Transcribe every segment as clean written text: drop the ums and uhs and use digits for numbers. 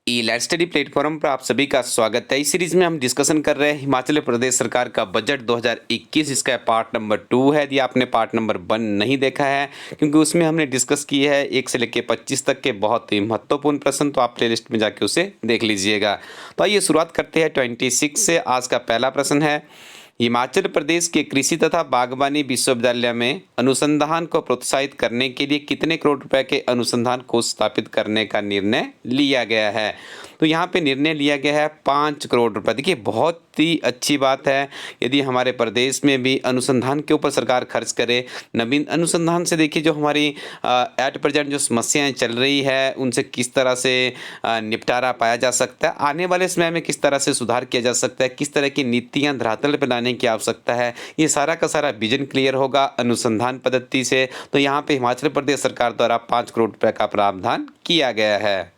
E let's study platform पर आप सभी का स्वागत है। इस सीरीज में हम डिस्कशन कर रहे हैं हिमाचल प्रदेश सरकार का बजट 2021। इसका पार्ट नंबर 2 है। यदि आपने पार्ट नंबर 1 नहीं देखा है, क्योंकि उसमें हमने डिस्कस किया है 1 से लेकर 25 तक के बहुत ही महत्वपूर्ण प्रश्न, तो आप प्लेलिस्ट में जाके उसे देख लीजिएगा। तो आइए शुरुआत करते हैं 26 से। आज का पहला प्रश्न है, हिमाचल प्रदेश के कृषि तथा बागवानी विश्वविद्यालय में अनुसंधान को प्रोत्साहित करने के लिए कितने करोड़ रुपए के अनुसंधान कोष स्थापित करने का निर्णय लिया गया है। तो यहाँ पे निर्णय लिया गया है 5 करोड़ रुपए। देखिए, बहुत ही अच्छी बात है यदि हमारे प्रदेश में भी अनुसंधान के ऊपर सरकार खर्च करे। नवीन अनुसंधान से देखिए जो हमारी एट प्रेजेंट जो समस्याएं चल रही है उनसे किस तरह से निपटारा पाया जा सकता है, आने वाले समय में किस तरह से सुधार किया जा सकता है, किस तरह की नीतियां धरातल पर लाने की आवश्यकता है, ये सारा का सारा विजन क्लियर होगा अनुसंधान पद्धति से। तो यहाँ पे हिमाचल प्रदेश सरकार द्वारा 5 करोड़ रुपए का प्रावधान किया गया है।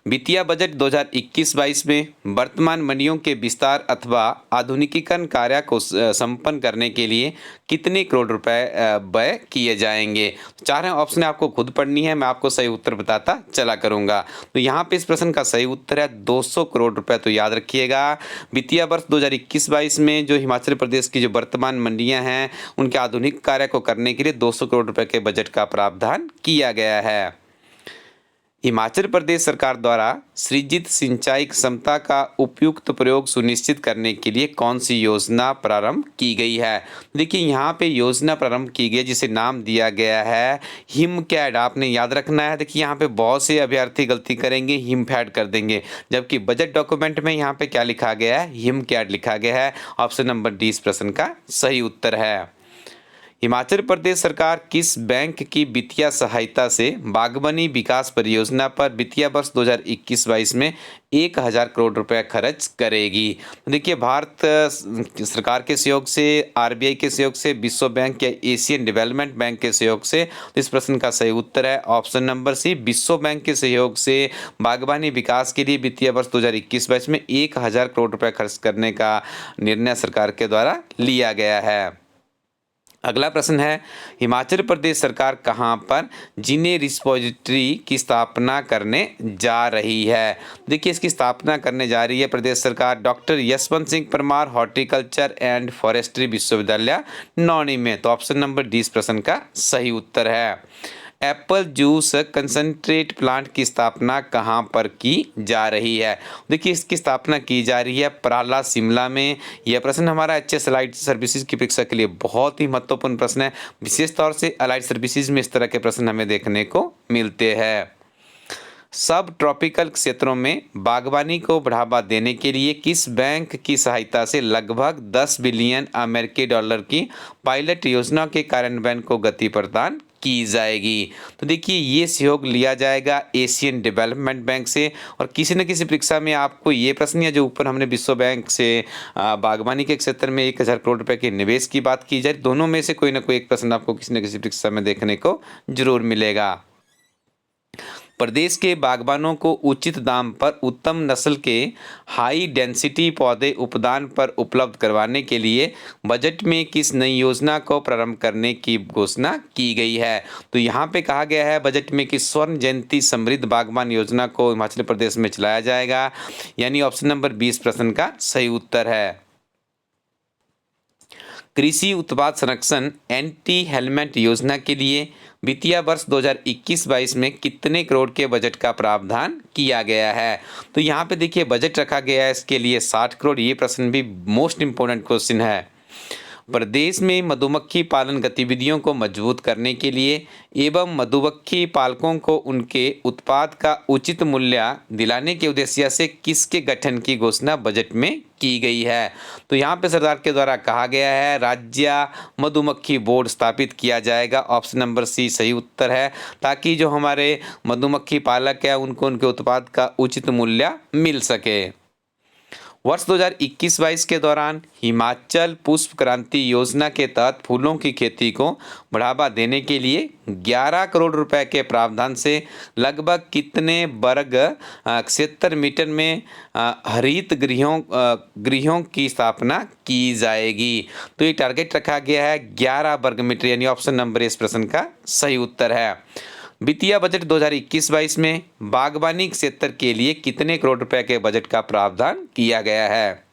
वित्तीय बजट 2021-22 में वर्तमान मंडियों के विस्तार अथवा आधुनिकीकरण कार्य को संपन्न करने के लिए कितने करोड़ रुपए व्यय किए जाएंगे। चारों ऑप्शन आपको खुद पढ़नी है, मैं आपको सही उत्तर बताता चला करूंगा। तो यहाँ पे इस प्रश्न का सही उत्तर है 200 करोड़ रुपए। तो याद रखिएगा, वित्तीय वर्ष 2021-22 में जो हिमाचल प्रदेश की जो वर्तमान मंडियां हैं उनके आधुनिक कार्य को करने के लिए 200 करोड़ रुपए के बजट का प्रावधान किया गया है। हिमाचल प्रदेश सरकार द्वारा सृजित सिंचाई क्षमता का उपयुक्त प्रयोग सुनिश्चित करने के लिए कौन सी योजना प्रारंभ की गई है। देखिए, यहाँ पे योजना प्रारंभ की गई जिसे नाम दिया गया है हिमकैड। आपने याद रखना है। देखिए, यहाँ पे बहुत से अभ्यर्थी गलती करेंगे, हिमफैड कर देंगे, जबकि बजट डॉक्यूमेंट में यहाँ पे क्या लिखा गया है, हिमकैड लिखा गया है। ऑप्शन नंबर डी इस प्रश्न का सही उत्तर है। हिमाचल प्रदेश सरकार किस बैंक की वित्तीय सहायता से बागवानी विकास परियोजना पर वित्तीय वर्ष 2021-22 में 1000 करोड़ रुपए खर्च करेगी। देखिए, भारत सरकार के सहयोग से, आरबीआई के सहयोग से, विश्व बैंक या एशियन डेवलपमेंट बैंक के सहयोग से। तो इस प्रश्न का सही उत्तर है ऑप्शन नंबर सी, विश्व बैंक के सहयोग से बागवानी विकास के लिए वित्तीय वर्ष 2021-22 में 1000 करोड़ रुपए खर्च करने का निर्णय सरकार के द्वारा लिया गया है। अगला प्रश्न है, हिमाचल प्रदेश सरकार कहां पर जीने रिपोजिटरी की स्थापना करने जा रही है। देखिए, इसकी स्थापना करने जा रही है प्रदेश सरकार doctor Yashwant Singh Parmar horticulture and forestry विश्वविद्यालय नौणी में। तो ऑप्शन नंबर डी इस प्रश्न का सही उत्तर है। एप्पल जूस कंसंट्रेट प्लांट की स्थापना कहां पर की जा रही है। देखिए, इसकी स्थापना की जा रही है पराला शिमला में। यह प्रश्न हमारा एचएस अलाइड सर्विसेज की परीक्षा के लिए बहुत ही महत्वपूर्ण प्रश्न है। विशेष तौर से अलाइड सर्विसेज में इस तरह के प्रश्न हमें देखने को मिलते हैं। सब ट्रॉपिकल क्षेत्रों में बागवानी को बढ़ावा देने के लिए किस बैंक की सहायता से लगभग 10 बिलियन अमेरिकी डॉलर की पायलट योजना के कार्यान्वयन को गति प्रदान की जाएगी। तो देखिए, ये सहयोग लिया जाएगा एशियन डेवलपमेंट बैंक से। और किसी न किसी परीक्षा में आपको ये प्रश्न या जो ऊपर हमने विश्व बैंक से बागवानी के क्षेत्र में 1000 करोड़ रुपए के निवेश की बात की जाए, दोनों में से कोई ना कोई एक प्रश्न आपको किसी न किसी परीक्षा में देखने को जरूर मिलेगा। प्रदेश के बागबानों को उचित दाम पर उत्तम नस्ल के हाई डेंसिटी पौधे उपदान पर उपलब्ध करवाने के लिए बजट में किस नई योजना को प्रारंभ करने की घोषणा की गई है। तो यहाँ पे कहा गया है बजट में कि स्वर्ण जयंती समृद्ध बागबान योजना को हिमाचल प्रदेश में चलाया जाएगा, यानी ऑप्शन नंबर 20 प्रश्न का सही उत्तर है। कृषि उत्पाद संरक्षण एंटी हेलमेट योजना के लिए वित्तीय वर्ष 2021-22 में कितने करोड़ के बजट का प्रावधान किया गया है। तो यहाँ पे देखिए, बजट रखा गया है इसके लिए 60 करोड़। ये प्रश्न भी मोस्ट इम्पोर्टेंट क्वेश्चन है। प्रदेश में मधुमक्खी पालन गतिविधियों को मजबूत करने के लिए एवं मधुमक्खी पालकों को उनके उत्पाद का उचित मूल्य दिलाने के उद्देश्य से किसके गठन की घोषणा बजट में की गई है। तो यहाँ पे सरकार के द्वारा कहा गया है राज्य मधुमक्खी बोर्ड स्थापित किया जाएगा। ऑप्शन नंबर सी सही उत्तर है, ताकि जो हमारे मधुमक्खी पालक है उनको उनके उत्पाद का उचित मूल्य मिल सके। वर्ष 2021-22 के दौरान हिमाचल पुष्प क्रांति योजना के तहत फूलों की खेती को बढ़ावा देने के लिए 11 करोड़ रुपए के प्रावधान से लगभग कितने वर्ग क्षेत्र मीटर में हरित गृहों की स्थापना की जाएगी। तो ये टारगेट रखा गया है 11 वर्ग मीटर, यानी ऑप्शन नंबर इस प्रश्न का सही उत्तर है। वित्तीय बजट 2021-22 में बागवानी क्षेत्र के लिए कितने करोड़ रुपए के बजट का प्रावधान किया गया है?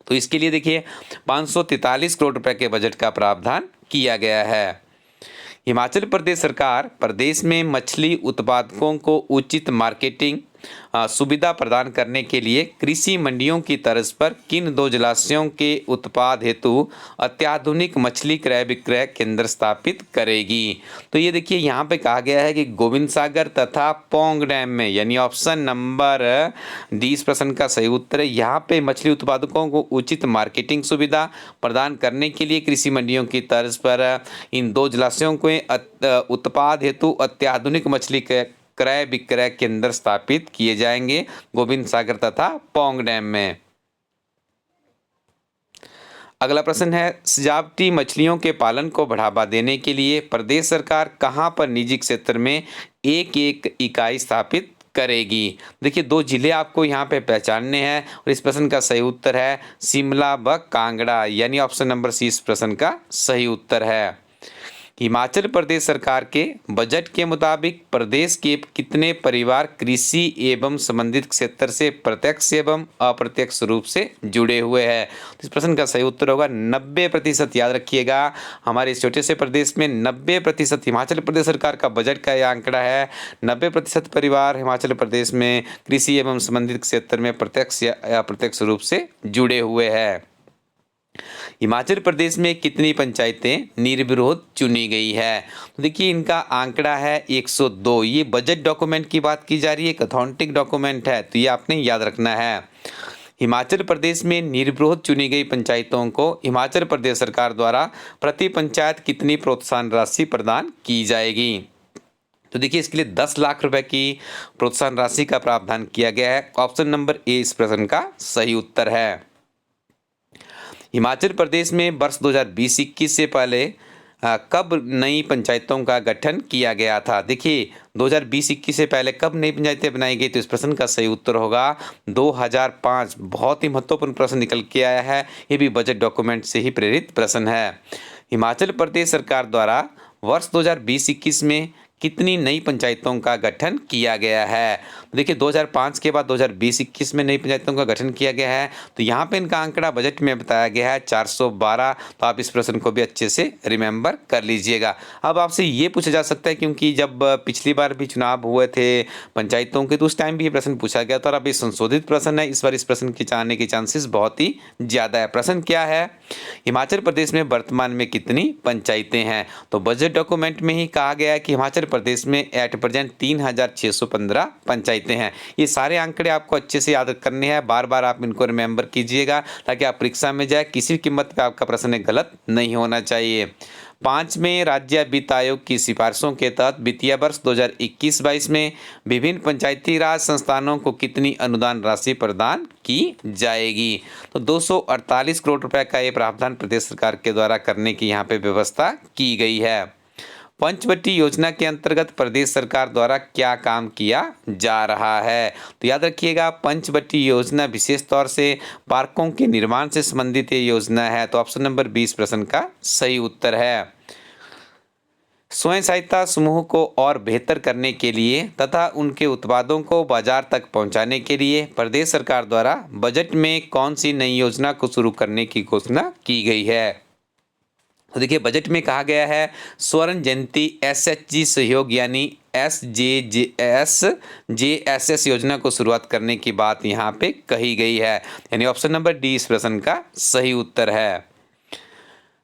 तो इसके लिए देखिए 543 करोड़ रुपए के बजट का प्रावधान किया गया है। हिमाचल प्रदेश सरकार प्रदेश में मछली उत्पादकों को उचित मार्केटिंग सुविधा प्रदान करने के लिए कृषि मंडियों की तर्ज पर किन 2 जलाशयों के उत्पाद हेतु अत्याधुनिक मछली क्रय विक्रय केंद्र स्थापित करेगी? तो ये देखिए यहाँ पे कहा गया है कि गोविंद सागर तथा पौंग डैम में, यानी ऑप्शन नंबर डी इस प्रश्न का सही उत्तर है। यहाँ पे मछली उत्पादकों को उचित मार्केटिंग सुविधा प्रदान करने के लिए कृषि मंडियों की तर्ज पर इन 2 जलाशयों को उत्पाद हेतु अत्याधुनिक मछली क्रय विक्रय केंद्र स्थापित किए जाएंगे गोविंद सागर तथा पौंग डैम में। अगला प्रश्न है, सजावटी मछलियों के पालन को बढ़ावा देने के लिए प्रदेश सरकार कहां पर निजी क्षेत्र में एक इकाई स्थापित करेगी? देखिए 2 जिले आपको यहाँ पे पहचानने हैं और इस प्रश्न का सही उत्तर है शिमला व कांगड़ा, यानी ऑप्शन नंबर सी इस प्रश्न का सही उत्तर है। हिमाचल प्रदेश सरकार के बजट के मुताबिक प्रदेश के कितने परिवार कृषि एवं संबंधित क्षेत्र से प्रत्यक्ष एवं अप्रत्यक्ष रूप से जुड़े हुए हैं? तो इस प्रश्न का सही उत्तर होगा 90%। याद रखिएगा, हमारे इस छोटे से प्रदेश में 90%, हिमाचल प्रदेश सरकार का बजट का यह आंकड़ा है, 90% परिवार हिमाचल प्रदेश में कृषि एवं संबंधित क्षेत्र में प्रत्यक्ष या अप्रत्यक्ष रूप से जुड़े हुए हैं। हिमाचल प्रदेश में कितनी पंचायतें निर्विरोध चुनी गई है? तो देखिए इनका आंकड़ा है 102। ये बजट डॉक्यूमेंट की बात की जा रही है, एक अथॉन्टिक डॉक्यूमेंट है, तो ये आपने याद रखना है। हिमाचल प्रदेश में निर्विरोध चुनी गई पंचायतों को हिमाचल प्रदेश सरकार द्वारा प्रति पंचायत कितनी प्रोत्साहन राशि प्रदान की जाएगी? तो देखिए इसके लिए 10 लाख रुपए की प्रोत्साहन राशि का प्रावधान किया गया है। ऑप्शन नंबर ए इस प्रश्न का सही उत्तर है। हिमाचल प्रदेश में वर्ष 2020-21 से पहले कब नई पंचायतों का गठन किया गया था? देखिए 2020-21 से पहले कब नई पंचायतें बनाई गई? तो इस प्रश्न का सही उत्तर होगा 2005। बहुत ही महत्वपूर्ण प्रश्न निकल के आया है, ये भी बजट डॉक्यूमेंट से ही प्रेरित प्रश्न है। हिमाचल प्रदेश सरकार द्वारा वर्ष 2020-21 में कितनी नई पंचायतों का गठन किया गया है? देखिए 2005 के बाद 2020-21 में नई पंचायतों का गठन किया गया है, तो यहाँ पे इनका आंकड़ा बजट में बताया गया है 412। तो आप इस प्रश्न को भी अच्छे से रिमेंबर कर लीजिएगा। अब आपसे ये पूछा जा सकता है, क्योंकि जब पिछली बार भी चुनाव हुए थे पंचायतों के, तो उस टाइम भी ये प्रश्न पूछा गया था और अब ये संशोधित प्रश्न है, इस बार इस प्रश्न के आने के चांसेस बहुत ही ज़्यादा है। प्रश्न क्या है, हिमाचल प्रदेश में वर्तमान में कितनी पंचायतें हैं? तो बजट डॉक्यूमेंट में ही कहा गया है कि हिमाचल प्रदेश में एट प्रेजेंट 3615 पंचायतें हैं। ये सारे आंकड़े आपको अच्छे से याद करने हैं, बार बार आप इनको रिमेंबर कीजिएगा ताकि आप परीक्षा में जाए किसी कीमत पे आपका प्रश्न गलत नहीं होना चाहिए। 5वें राज्य वित्त आयोग की सिफारिशों के तहत वित्तीय वर्ष 2021-22 में विभिन्न पंचायती राज संस्थानों को कितनी अनुदान राशि प्रदान की जाएगी? तो 248 करोड़ रुपए का ये प्रावधान प्रदेश सरकार के द्वारा करने की यहाँ पे व्यवस्था की गई है। पंचवटी योजना के अंतर्गत प्रदेश सरकार द्वारा क्या काम किया जा रहा है? तो याद रखिएगा, पंचवटी योजना विशेष तौर से पार्कों के निर्माण से संबंधित ये योजना है, तो ऑप्शन नंबर 20 प्रश्न का सही उत्तर है। स्वयं सहायता समूह को और बेहतर करने के लिए तथा उनके उत्पादों को बाजार तक पहुंचाने के लिए प्रदेश सरकार द्वारा बजट में कौन सी नई योजना को शुरू करने की घोषणा की गई है? तो देखिए बजट में कहा गया है स्वर्ण जयंती SHG सहयोग यानी SJSS योजना को शुरुआत करने की बात यहाँ पे कही गई है, यानी ऑप्शन नंबर डी इस प्रश्न का सही उत्तर है।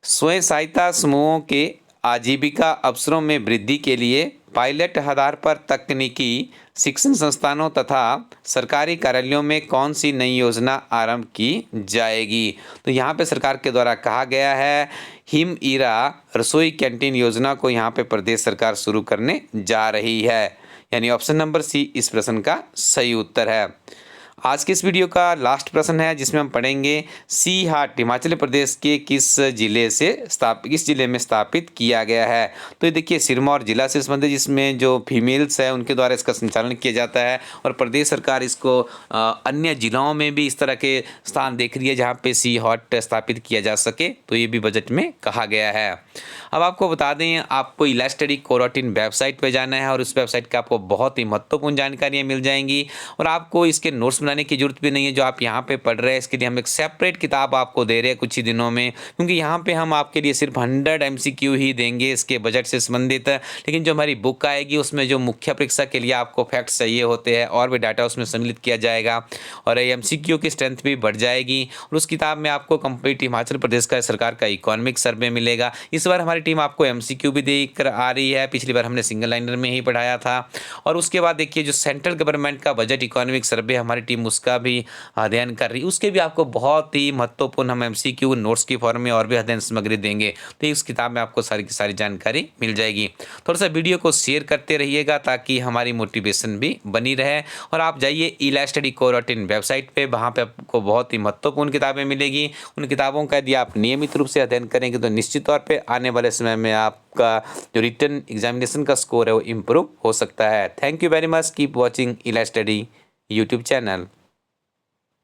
स्वयं सहायता समूहों के आजीविका अवसरों में वृद्धि के लिए पायलट आधार पर तकनीकी शिक्षण संस्थानों तथा सरकारी कार्यालयों में कौन सी नई योजना आरंभ की जाएगी? तो यहाँ पे सरकार के द्वारा कहा गया है हिम ईरा रसोई कैंटीन योजना को यहाँ पे प्रदेश सरकार शुरू करने जा रही है, यानी ऑप्शन नंबर सी इस प्रश्न का सही उत्तर है। आज के इस वीडियो का लास्ट प्रश्न है जिसमें हम पढ़ेंगे सी हाट हिमाचल प्रदेश के किस जिले में स्थापित किया गया है। तो ये देखिए सिरमौर जिला से संबंधित, जिसमें जो फीमेल्स है उनके द्वारा इसका संचालन किया जाता है और प्रदेश सरकार इसको अन्य जिलों में भी इस तरह के स्थान देख रही है जहाँ पे सी हाट स्थापित किया जा सके, तो ये भी बजट में कहा गया है। अब आपको बता दें, आपको इलास्टडी कोरोटिन वेबसाइट पे जाना है और उस वेबसाइट का आपको बहुत ही महत्वपूर्ण जानकारियाँ मिल जाएंगी और आपको इसके नोट्स बनाने की जरूरत भी नहीं है जो आप यहाँ पे पढ़ रहे हैं। इसके लिए हम एक सेपरेट किताब आपको दे रहे हैं कुछ ही दिनों में, क्योंकि यहाँ पे हम आपके लिए सिर्फ 100 MCQ ही देंगे इसके बजट से संबंधित। लेकिन जो हमारी बुक आएगी उसमें जो मुख्य परीक्षा के लिए आपको फैक्ट्स चाहिए होते हैं और भी डाटा उसमें सम्मिलित किया जाएगा और MCQ की स्ट्रेंथ भी बढ़ जाएगी। और उस किताब में आपको कंप्लीट हिमाचल प्रदेश का सरकार का इकोनॉमिक सर्वे मिलेगा। इस बार हमारी टीम आपको MCQ भी देकर आ रही है, पिछली बार हमने सिंगल लाइनर में ही पढ़ाया था। और उसके बाद देखिए जो सेंट्रल गवर्नमेंट का बजट इकोनॉमिक सर्वे हमारी टीम उसका भी अध्ययन कर रही है, उसके भी आपको बहुत ही महत्वपूर्ण हम MCQ नोट्स की फॉर्म में और भी अध्ययन सामग्री देंगे। तो इस किताब में आपको सारी की सारी जानकारी मिल जाएगी। थोड़ा सा वीडियो को शेयर करते रहिएगा ताकि हमारी मोटिवेशन भी बनी रहे और आप जाइए इलास्टडी कोरोटिन वेबसाइट पे, वहाँ पे आपको बहुत ही महत्वपूर्ण किताबें मिलेगी। उन किताबों का यदि आप नियमित रूप से अध्ययन करेंगे तो निश्चित तौर पे आने वाले समय में आपका जो रिटन एग्जामिनेशन का स्कोर है वो इम्प्रूव हो सकता है। Thank you very much, keep watching इलास्टडी यूट्यूब चैनल।